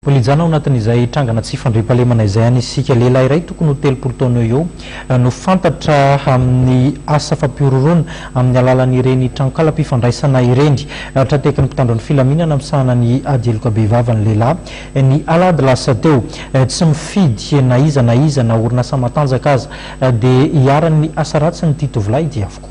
Polijana ao anatin'izay trangana tsy fandriam-pahalemana izay anisika lehilahy iray tokony ho 30 taona eo no fantatra amin'ny asa fampiororona amin'ny alalan'ireny tranokala-pifandraisana ireny. Trateky ny mpitandro ny filaminana amsahana ny adieloka behivavy ny lehilahy ny alady lasa teo tsy mifidy na iza na orinasa matanjaka aza dia hiaran'ny asa ratsy ny ity tovolahy ity avokoa.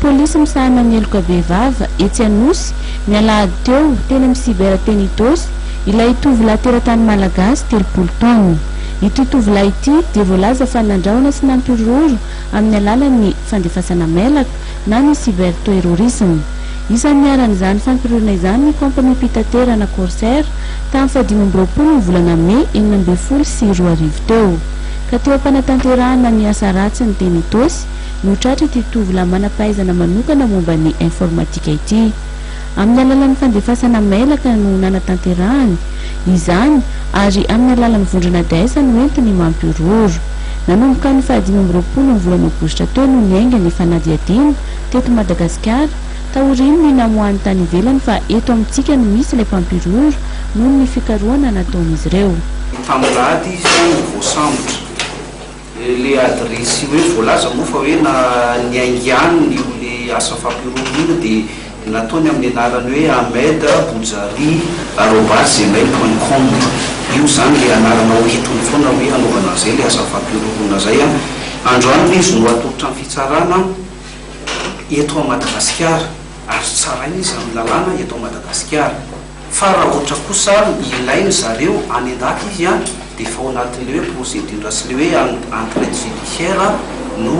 Polisy misahana ny eloka behivavy etsy Anosy ny alahady teo teny amin'ny cybertenitosy ilay tovolahy teratany malagasy 30 taona. Ity tovolahy ity dia voalaza fa nandraona sy nampiroro amin'ny alalan'ny fandefasana mailaka na ny cyberterrorisme. Isan'ny niaran'izany fampirorona izany ny kompani mpitaterana Corsair tamin'ny 2020 volana Mey 2024 teo. Ka teo am-panatanterahana ny asa ratsy ny tenitosy no tratra ity tovolahy manam-pahaizana manokana momba ny informatika ity. Amin'ny alalan'ny fandefasana mailaka no nanatanterahany izany ary amin'ny alalan'ny vondrona daisa no entiny mampiroro. Nanomboka ny 2020 volana Aogositra teo no niainga ny fanadihadina teto Madagasikara taoriny ny namohan'ny tany ivelany fa eto amintsika no misy ilay mpampiroro noho ny fikarohana nataon'izy ireo. Tamilady izy voasambotra le adresy hoe voalaza moa fa hoe ny aingiany le asa fampirorona dia nataony amin'ny anarany hoe Ahmed Boujari @gmail.com. io zany le anarana hoentony foana hoe anaovana zay le asa fampirorona zay. Androany izy no atolotra ny fitsarana eto Madagasikara ary tsara izy amin'ny lalàna eto Madagasikara. Fa raha ohatra kosa ilainy zareo any an-daka izy dia fa ao anatin'le hoe procédure sy le hoe entraide judiciaire no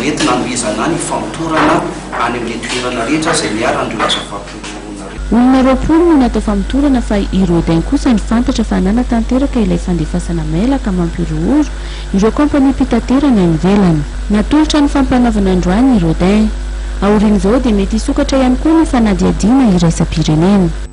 entina amezana ny famotorana any amin'ny toerana rehetra izay miaran'ireo asa fampirorona rehetra. Olona 20 no natao famotorana fa i Rodin kosa ny fantatra fa nanatanteraka ilay fandefasana mailaka mampiroro ireo kompani mpitaterana any ivelany. Natolotra ny fampanaovana androany i Rodin. Aorian'izao dia mety hisokatra ihany koa ny fanadihadiana iraisam-pirenena.